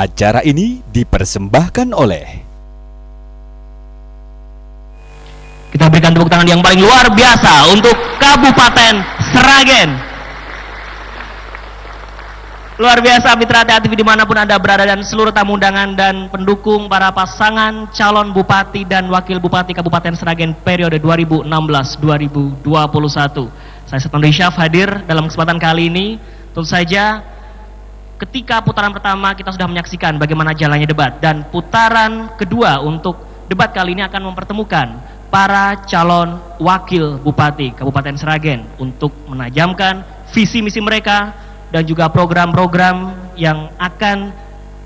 Acara ini dipersembahkan oleh Kita berikan tepuk tangan yang paling luar biasa untuk Kabupaten Sragen. Luar biasa Mitra Hati dimanapun Anda berada dan seluruh tamu undangan dan pendukung para pasangan calon Bupati dan Wakil Bupati Kabupaten Sragen periode 2016-2021. Saya Seton Syaf hadir dalam kesempatan kali ini. Tentu saja ketika putaran pertama kita sudah menyaksikan bagaimana jalannya debat, dan putaran kedua untuk debat kali ini akan mempertemukan para calon Wakil Bupati Kabupaten Sragen untuk menajamkan visi misi mereka dan juga program-program yang akan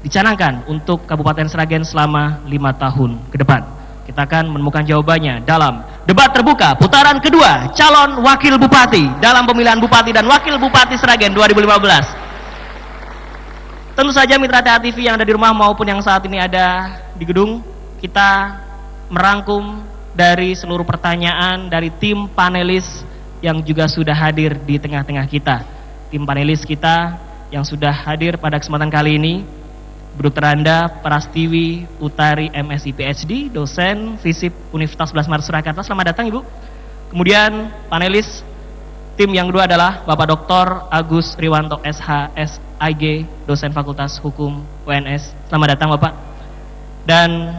dicanangkan untuk Kabupaten Sragen selama 5 tahun ke depan. Kita akan menemukan jawabannya dalam debat terbuka putaran kedua calon Wakil Bupati dalam pemilihan Bupati dan Wakil Bupati Sragen 2015. Tentu saja Mitra TV yang ada di rumah maupun yang saat ini ada di gedung, kita merangkum dari seluruh pertanyaan dari tim panelis yang juga sudah hadir di tengah-tengah kita. Tim panelis kita yang sudah hadir pada kesempatan kali ini, Dr. Anda Prastiwi Utari MSI PhD, dosen FISIP Universitas 11 Maret Surakarta. Selamat datang Ibu. Kemudian panelis tim yang kedua adalah Bapak Dr. Agus Riwanto SH SIG, dosen Fakultas Hukum UNS. Selamat datang Bapak. Dan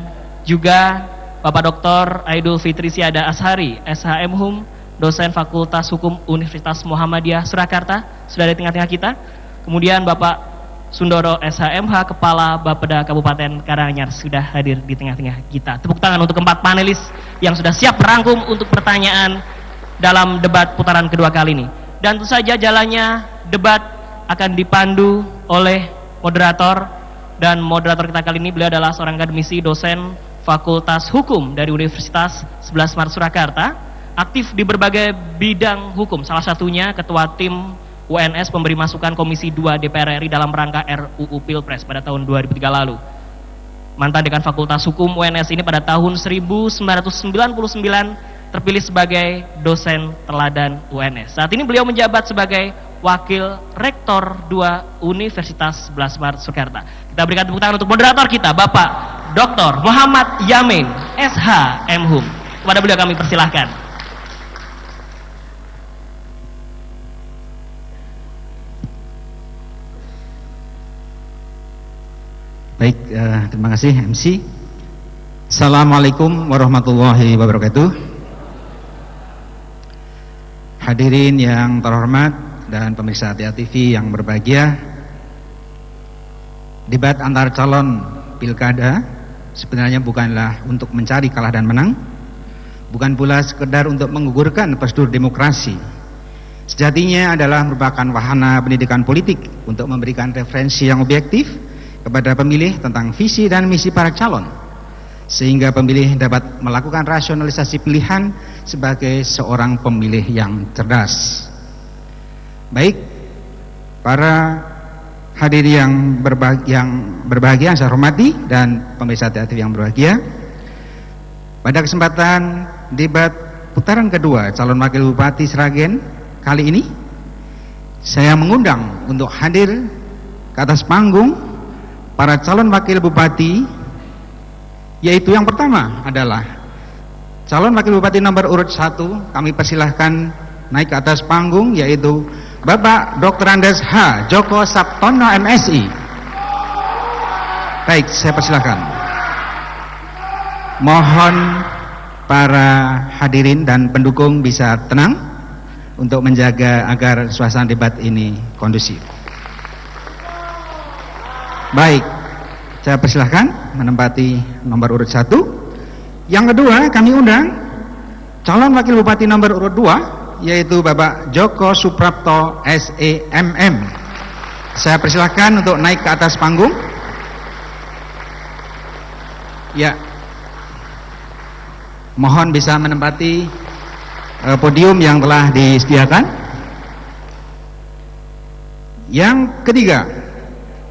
juga Bapak Dr. Aidul Fitri Siada Ashari SHM Hum, dosen Fakultas Hukum Universitas Muhammadiyah Surakarta, sudah di tengah-tengah kita. Kemudian Bapak Sundoro SHMH, Kepala Bapeda Kabupaten Karanganyar, sudah hadir di tengah-tengah kita. Tepuk tangan untuk keempat panelis yang sudah siap merangkum untuk pertanyaan dalam debat putaran kedua kali ini. Dan tentu saja jalannya debat akan dipandu oleh moderator, dan moderator kita kali ini beliau adalah seorang akademisi dosen Fakultas Hukum dari Universitas 11 Maret Surakarta, aktif di berbagai bidang hukum, salah satunya ketua tim UNS pemberi masukan Komisi 2 DPR RI dalam rangka RUU Pilpres pada tahun 2003 lalu. Mantan Dekan Fakultas Hukum UNS ini pada tahun 1999 terpilih sebagai dosen teladan UNS. Saat ini beliau menjabat sebagai Wakil Rektor 2 Universitas 11 Maret Surakarta. Kita berikan tepuk tangan untuk moderator kita, Bapak Dr. Muhammad Yamin SHM Hum. Kepada beliau kami persilahkan. Baik, terima kasih MC. Assalamualaikum warahmatullahi wabarakatuh. Hadirin yang terhormat dan pemirsa Tia TV yang berbahagia, debat antar calon pilkada sebenarnya bukanlah untuk mencari kalah dan menang, bukan pula sekedar untuk menggugurkan prosedur demokrasi. Sejatinya adalah merupakan wahana pendidikan politik untuk memberikan referensi yang objektif kepada pemilih tentang visi dan misi para calon, sehingga pemilih dapat melakukan rasionalisasi pilihan sebagai seorang pemilih yang cerdas. Baik, para hadirin yang berbahagia, saya hormati, dan pemirsa TV yang berbahagia, pada kesempatan debat putaran kedua calon wakil bupati Sragen kali ini, saya mengundang untuk hadir ke atas panggung para calon wakil bupati, yaitu yang pertama adalah calon wakil bupati nomor urut 1. Kami persilahkan naik ke atas panggung, yaitu Bapak Dr. Andes H. Joko Sabtono MSI. Baik, saya persilahkan. Mohon para hadirin dan pendukung bisa tenang untuk menjaga agar suasana debat ini kondusif. Baik, saya persilahkan menempati nomor urut 1. Yang kedua, kami undang calon wakil bupati nomor urut 2, yaitu Bapak Joko Suprapto SEMM. Saya persilahkan untuk naik ke atas panggung. Ya, mohon bisa menempati podium yang telah disediakan. Yang ketiga,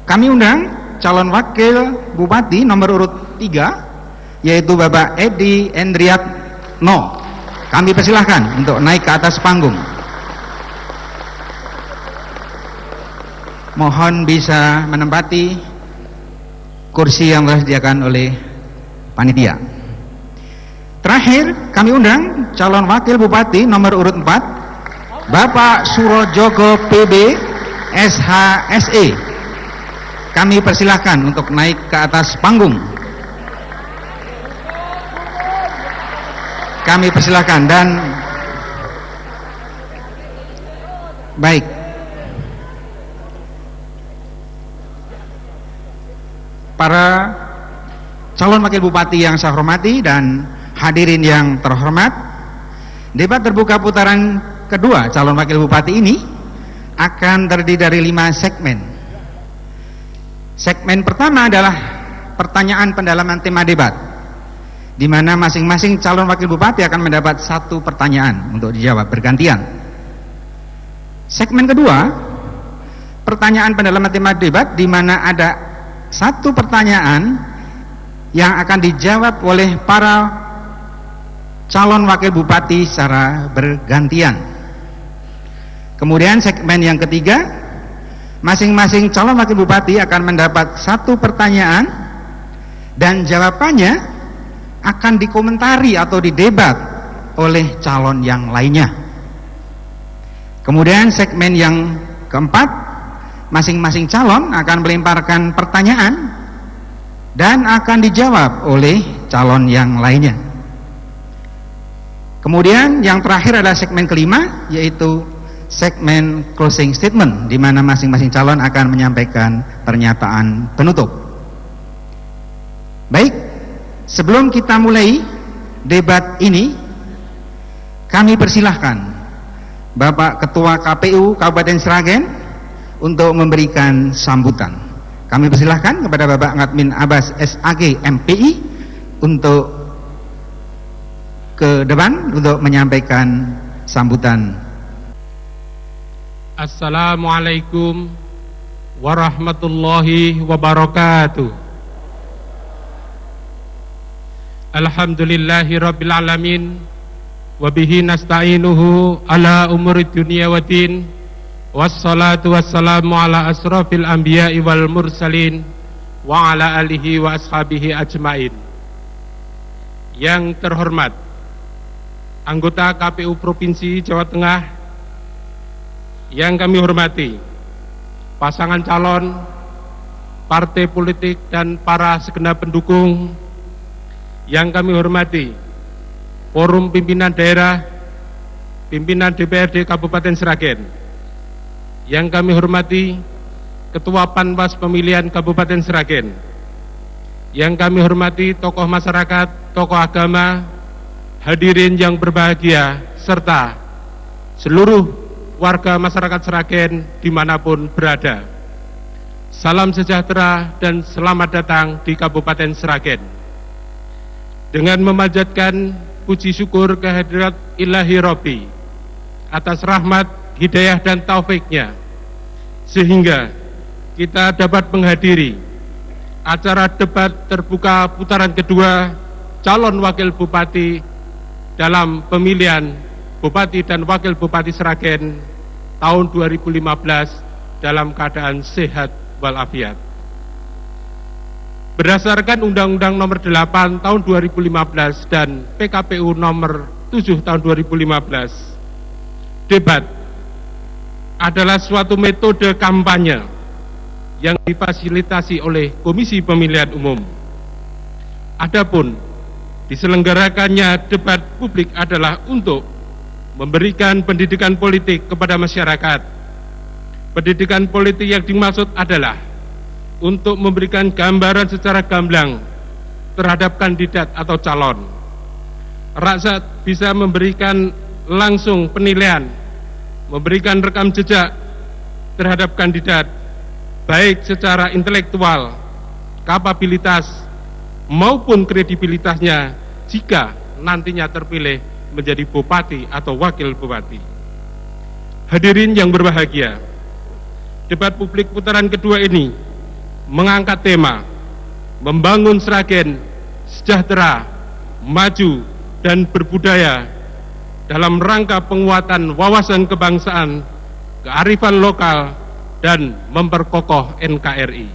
kami undang calon wakil bupati nomor urut 3, yaitu Bapak Edi Endriatno. Kami persilahkan untuk naik ke atas panggung. Mohon bisa menempati kursi yang telah disediakan oleh panitia. Terakhir kami undang calon wakil bupati nomor urut 4 Bapak Surojogo PB SHSE. Kami persilahkan untuk naik ke atas panggung. Kami persilahkan. Dan baik, para calon wakil bupati yang saya hormati dan hadirin yang terhormat, debat terbuka putaran kedua calon wakil bupati ini akan terdiri dari 5 segmen. Segmen pertama adalah pertanyaan pendalaman tema debat, di mana masing-masing calon wakil bupati akan mendapat 1 pertanyaan untuk dijawab bergantian. Segmen kedua, pertanyaan pendalaman tema debat, di mana ada 1 pertanyaan yang akan dijawab oleh para calon wakil bupati secara bergantian. Kemudian segmen yang ketiga, masing-masing calon wakil bupati akan mendapat 1 pertanyaan dan jawabannya akan dikomentari atau didebat oleh calon yang lainnya. Kemudian segmen yang keempat, masing-masing calon akan melemparkan pertanyaan dan akan dijawab oleh calon yang lainnya. Kemudian yang terakhir adalah segmen kelima, yaitu segmen closing statement, di mana masing-masing calon akan menyampaikan pernyataan penutup. Baik, sebelum kita mulai debat ini, kami persilahkan Bapak Ketua KPU Kabupaten Sragen untuk memberikan sambutan. Kami persilahkan kepada Bapak Ngadmin Abbas SAG MPI untuk ke depan untuk menyampaikan sambutan. Assalamualaikum warahmatullahi wabarakatuh. Alhamdulillahi rabbil alamin, wabihi nasta'inuhu ala umuri dunia wa din, wassalatu wassalamu ala asrafil anbiya'i wal mursalin wa ala alihi wa ashabihi ajmain. Yang terhormat anggota KPU Provinsi Jawa Tengah, yang kami hormati pasangan calon, partai politik dan para segenap pendukung, yang kami hormati forum pimpinan daerah, pimpinan DPRD Kabupaten Sragen, yang kami hormati Ketua Panwas Pemilihan Kabupaten Sragen, yang kami hormati tokoh masyarakat, tokoh agama, hadirin yang berbahagia, serta seluruh warga masyarakat Sragen dimanapun berada. Salam sejahtera dan selamat datang di Kabupaten Sragen. Dengan memanjatkan puji syukur kehadirat Ilahi Robbi atas rahmat, hidayah dan taufiknya, sehingga kita dapat menghadiri acara debat terbuka putaran kedua calon wakil bupati dalam pemilihan Bupati dan Wakil Bupati Sragen tahun 2015 dalam keadaan sehat walafiat. Berdasarkan Undang-Undang Nomor 8 Tahun 2015 dan PKPU Nomor 7 Tahun 2015, debat adalah suatu metode kampanye yang difasilitasi oleh Komisi Pemilihan Umum. Adapun diselenggarakannya debat publik adalah untuk memberikan pendidikan politik kepada masyarakat. Pendidikan politik yang dimaksud adalah untuk memberikan gambaran secara gamblang terhadap kandidat atau calon. Rakyat bisa memberikan langsung penilaian, memberikan rekam jejak terhadap kandidat, baik secara intelektual, kapabilitas, maupun kredibilitasnya jika nantinya terpilih menjadi bupati atau wakil bupati. Hadirin yang berbahagia, debat publik putaran kedua ini mengangkat tema membangun Sragen sejahtera, maju, dan berbudaya dalam rangka penguatan wawasan kebangsaan, kearifan lokal, dan memperkokoh NKRI.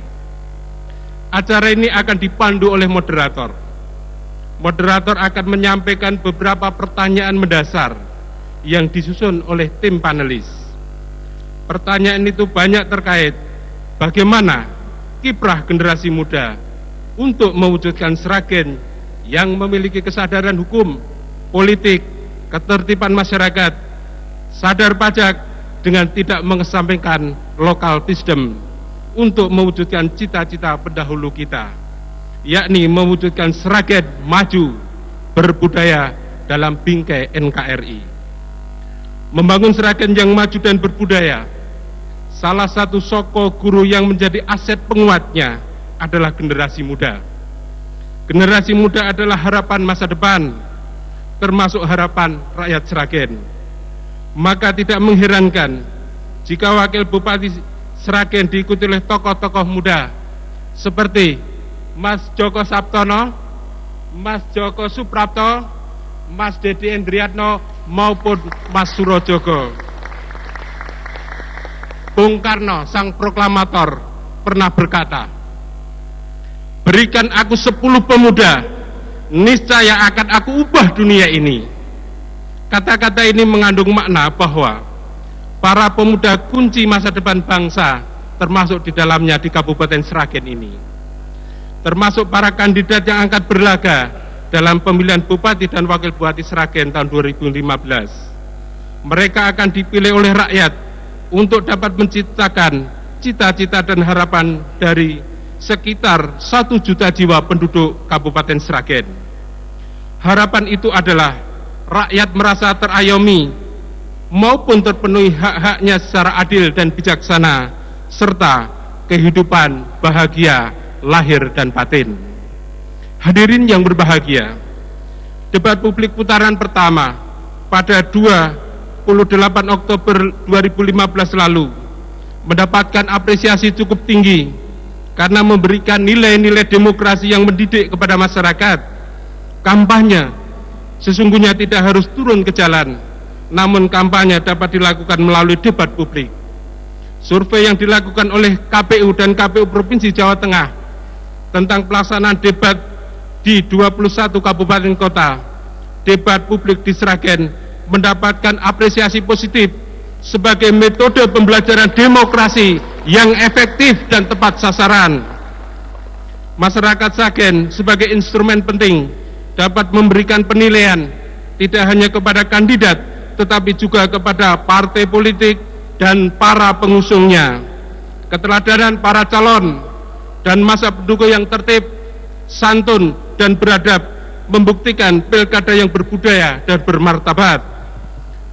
acara ini akan dipandu oleh moderator. Moderator akan menyampaikan beberapa pertanyaan mendasar yang disusun oleh tim panelis. Pertanyaan itu banyak terkait bagaimana kiprah generasi muda untuk mewujudkan Sragen yang memiliki kesadaran hukum, politik, ketertiban masyarakat, sadar pajak dengan tidak mengesampingkan local wisdom untuk mewujudkan cita-cita pendahulu kita, yakni mewujudkan Sragen maju berbudaya dalam bingkai NKRI. Membangun Sragen yang maju dan berbudaya, salah satu soko guru yang menjadi aset penguatnya adalah generasi muda. Generasi muda adalah harapan masa depan, termasuk harapan rakyat Sragen. Maka tidak mengherankan jika Wakil Bupati Sragen diikuti oleh tokoh-tokoh muda seperti Mas Joko Sabtono, Mas Joko Suprapto, Mas Dedi Endriatno maupun Mas Surojogo. Bung Karno, sang proklamator, pernah berkata, "Berikan aku 10 pemuda, niscaya akan aku ubah dunia ini." Kata-kata ini mengandung makna bahwa para pemuda kunci masa depan bangsa, termasuk di dalamnya di Kabupaten Sragen ini. Termasuk para kandidat yang akan berlaga dalam pemilihan Bupati dan Wakil Bupati Sragen tahun 2015. Mereka akan dipilih oleh rakyat untuk dapat menciptakan cita-cita dan harapan dari sekitar 1 juta jiwa penduduk Kabupaten Sragen. Harapan itu adalah rakyat merasa terayomi maupun terpenuhi hak-haknya secara adil dan bijaksana, serta kehidupan bahagia lahir dan batin. Hadirin yang berbahagia, debat publik putaran pertama pada 28 Oktober 2015 lalu mendapatkan apresiasi cukup tinggi karena memberikan nilai-nilai demokrasi yang mendidik kepada masyarakat. Kampanye sesungguhnya tidak harus turun ke jalan, namun kampanye dapat dilakukan melalui debat publik. Survei yang dilakukan oleh KPU dan KPU Provinsi Jawa Tengah tentang pelaksanaan debat di 21 kabupaten kota, debat publik di Sragen mendapatkan apresiasi positif sebagai metode pembelajaran demokrasi yang efektif dan tepat sasaran. Masyarakat Sragen sebagai instrumen penting dapat memberikan penilaian tidak hanya kepada kandidat, tetapi juga kepada partai politik dan para pengusungnya. Keteladanan para calon dan masa pendukung yang tertib, santun, dan beradab membuktikan pilkada yang berbudaya dan bermartabat.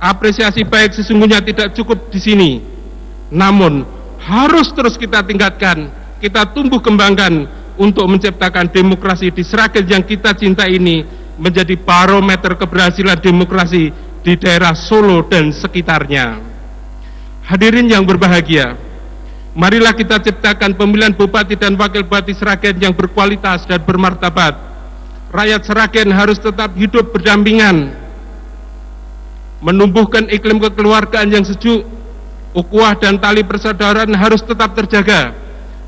Apresiasi baik sesungguhnya tidak cukup di sini, namun harus terus kita tingkatkan, kita tumbuh kembangkan untuk menciptakan demokrasi di Sragen yang kita cinta ini menjadi barometer keberhasilan demokrasi di daerah Solo dan sekitarnya. Hadirin yang berbahagia, marilah kita ciptakan pemilihan Bupati dan Wakil Bupati Sragen yang berkualitas dan bermartabat. Rakyat Sragen harus tetap hidup berdampingan, menumbuhkan iklim kekeluargaan yang sejuk, ukhuwah dan tali persaudaraan harus tetap terjaga,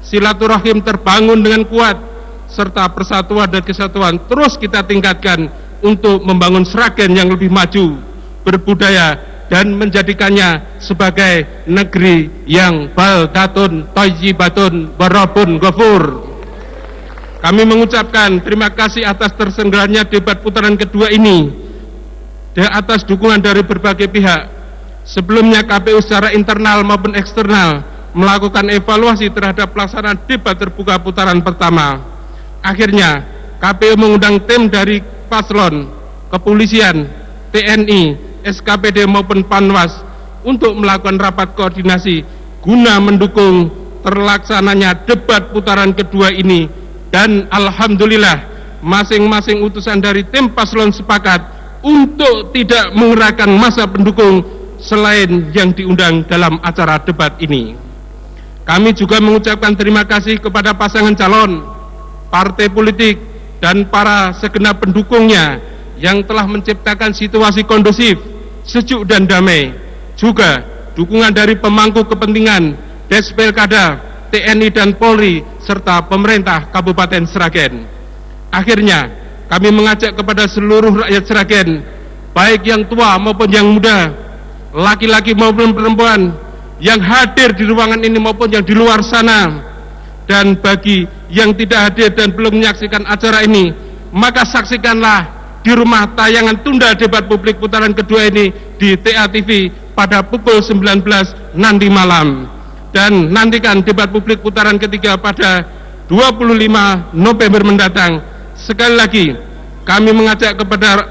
silaturahim terbangun dengan kuat, serta persatuan dan kesatuan terus kita tingkatkan untuk membangun Sragen yang lebih maju, berbudaya, dan menjadikannya sebagai negeri yang baldatun thayyibatun warabun ghafur. Kami mengucapkan terima kasih atas terselenggaranya debat putaran kedua ini dan atas dukungan dari berbagai pihak. Sebelumnya KPU secara internal maupun eksternal melakukan evaluasi terhadap pelaksanaan debat terbuka putaran pertama. Akhirnya KPU mengundang tim dari paslon, kepolisian, TNI, SKPD maupun Panwas untuk melakukan rapat koordinasi guna mendukung terlaksananya debat putaran kedua ini, dan alhamdulillah masing-masing utusan dari tim paslon sepakat untuk tidak mengerahkan massa pendukung selain yang diundang dalam acara debat ini. Kami juga mengucapkan terima kasih kepada pasangan calon, partai politik, dan para segenap pendukungnya yang telah menciptakan situasi kondusif, sejuk dan damai. Juga dukungan dari pemangku kepentingan, Des Pilkada, TNI dan Polri, serta pemerintah Kabupaten Sragen. Akhirnya, kami mengajak kepada seluruh rakyat Sragen, baik yang tua maupun yang muda, laki-laki maupun perempuan, yang hadir di ruangan ini maupun yang di luar sana, dan bagi yang tidak hadir dan belum menyaksikan acara ini, maka saksikanlah di rumah tayangan tunda debat publik putaran kedua ini di TA-TV pada pukul 19 nanti malam. Dan nantikan debat publik putaran ketiga pada 25 November mendatang. Sekali lagi, kami mengajak kepada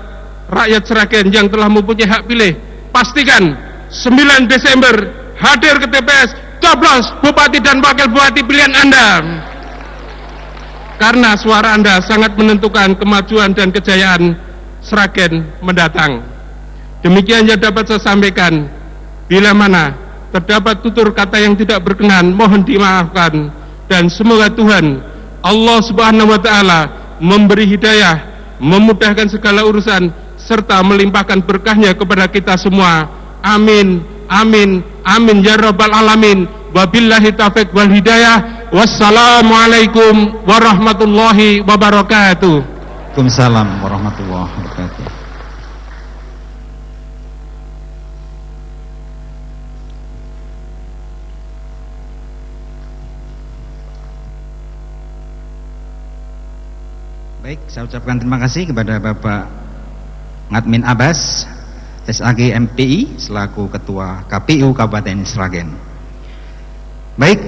rakyat Sragen yang telah mempunyai hak pilih, pastikan 9 Desember hadir ke TPS, coblos Bupati dan Wakil Bupati pilihan Anda. Karena suara Anda sangat menentukan kemajuan dan kejayaan Sragen mendatang. Demikian yang dapat saya sampaikan. Bila mana terdapat tutur kata yang tidak berkenan, mohon dimaafkan, dan semoga Tuhan Allah Subhanahu wa Ta'ala memberi hidayah, memudahkan segala urusan, serta melimpahkan berkahnya kepada kita semua. Amin, amin, amin ya rabbal alamin. Wabillahi taufiq wal hidayah. Wassalamualaikum warahmatullahi wabarakatuh. Waalaikumsalam warahmatullahi wabarakatuh. Baik, saya ucapkan terima kasih kepada Bapak Ngadmin Abbas, SAG MPI, selaku Ketua KPU Kabupaten Sragen. Baik,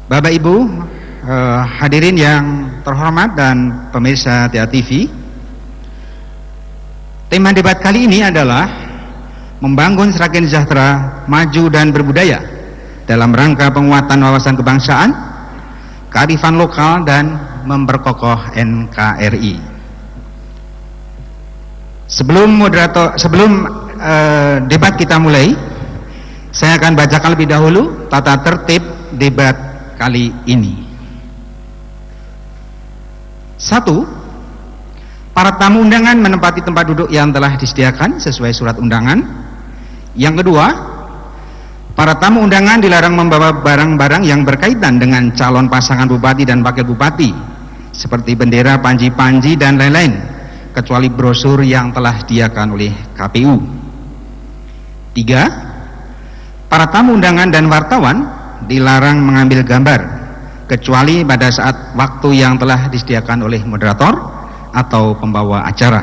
Bapak Ibu, hadirin yang terhormat dan pemirsa TA TV, tema debat kali ini adalah membangun Sragen sejahtera, maju dan berbudaya dalam rangka penguatan wawasan kebangsaan, kearifan lokal, dan memperkokoh NKRI. Sebelum debat kita mulai, saya akan bacakan lebih dahulu tata tertib debat kali ini. 1. Para tamu undangan menempati tempat duduk yang telah disediakan sesuai surat undangan. Yang kedua, para tamu undangan dilarang membawa barang-barang yang berkaitan dengan calon pasangan bupati dan wakil bupati, seperti bendera, panji-panji, dan lain-lain, kecuali brosur yang telah disediakan oleh KPU. 3. Para tamu undangan dan wartawan dilarang mengambil gambar, kecuali pada saat waktu yang telah disediakan oleh moderator atau pembawa acara.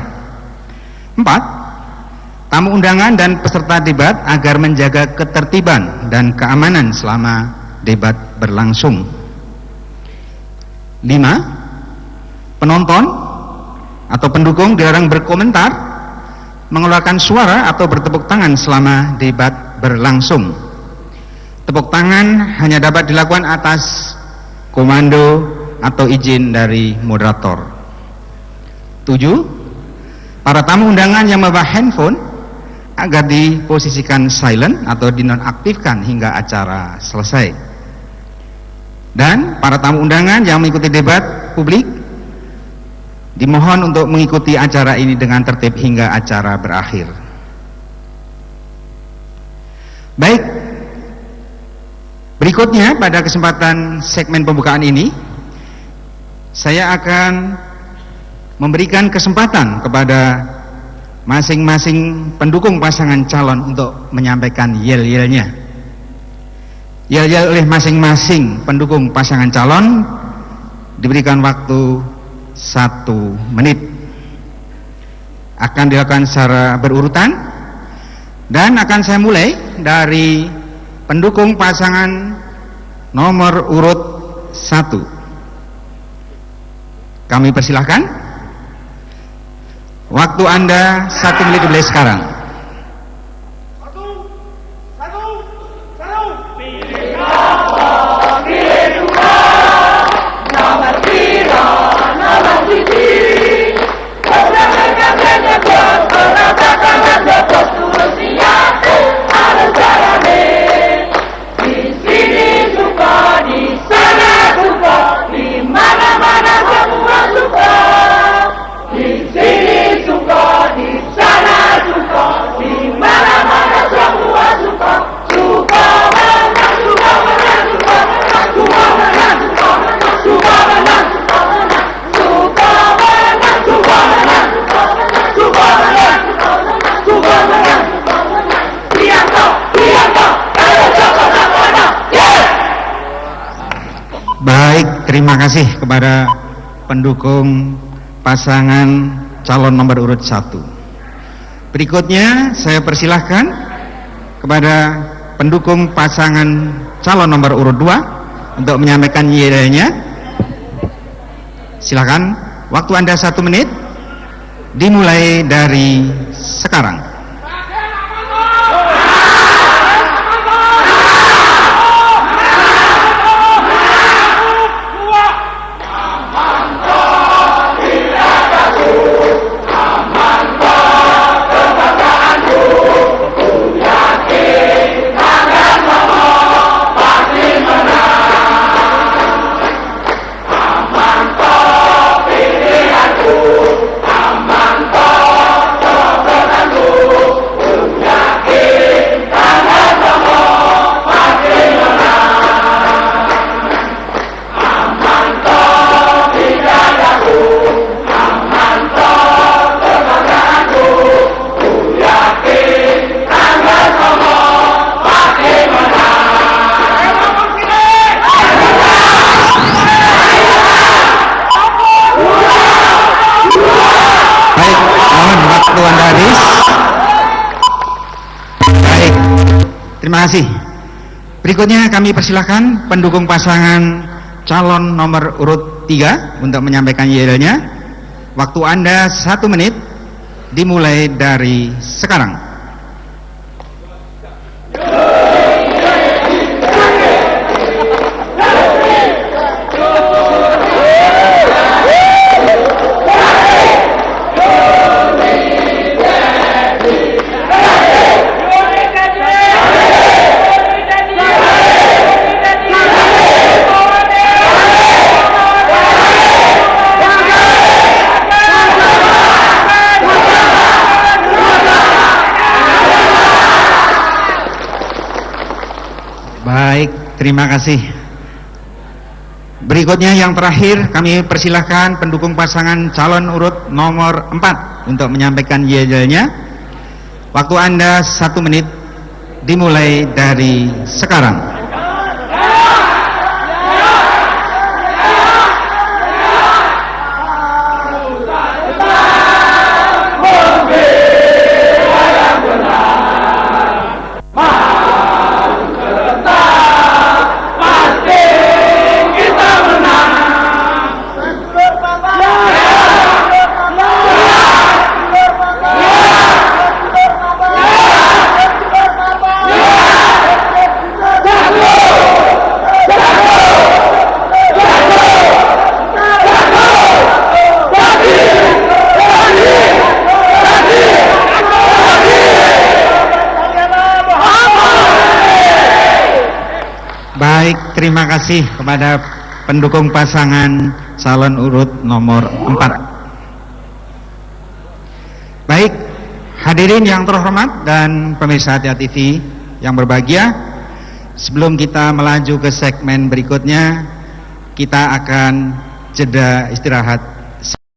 4. Tamu undangan dan peserta debat agar menjaga ketertiban dan keamanan selama debat berlangsung. 5. Penonton atau pendukung dilarang berkomentar, mengeluarkan suara atau bertepuk tangan selama debat berlangsung. Tepuk tangan hanya dapat dilakukan atas komando atau izin dari moderator. 7. Para tamu undangan yang membawa handphone agar diposisikan silent atau dinonaktifkan hingga acara selesai. Dan para tamu undangan yang mengikuti debat publik dimohon untuk mengikuti acara ini dengan tertib hingga acara berakhir. Baik, berikutnya pada kesempatan segmen pembukaan ini, saya akan memberikan kesempatan kepada masing-masing pendukung pasangan calon untuk menyampaikan yel-yelnya. Yel-yel oleh masing-masing pendukung pasangan calon diberikan waktu 1 menit. Akan dilakukan secara berurutan, dan akan saya mulai dari pendukung pasangan nomor urut 1. Kami persilahkan. Waktu Anda 1 menit dimulai sekarang. Di sini suka, di sana suka. terima kasih kepada pendukung pasangan calon nomor urut 1. Berikutnya saya persilahkan kepada pendukung pasangan calon nomor urut 2 untuk menyampaikan yel-yelnya. Silakan, waktu Anda 1 menit dimulai dari sekarang. Terima kasih. Berikutnya kami persilahkan pendukung pasangan calon nomor urut 3 untuk menyampaikan yel-yelnya. Waktu Anda 1 menit dimulai dari sekarang. Baik, terima kasih. Berikutnya yang terakhir kami persilahkan pendukung pasangan calon urut nomor 4 untuk menyampaikan yel-yelnya. Waktu Anda 1 menit dimulai dari sekarang. Baik, terima kasih kepada pendukung pasangan calon urut nomor 4. Baik, hadirin yang terhormat dan pemirsa Atia TV yang berbahagia, sebelum kita melaju ke segmen berikutnya, kita akan jeda istirahat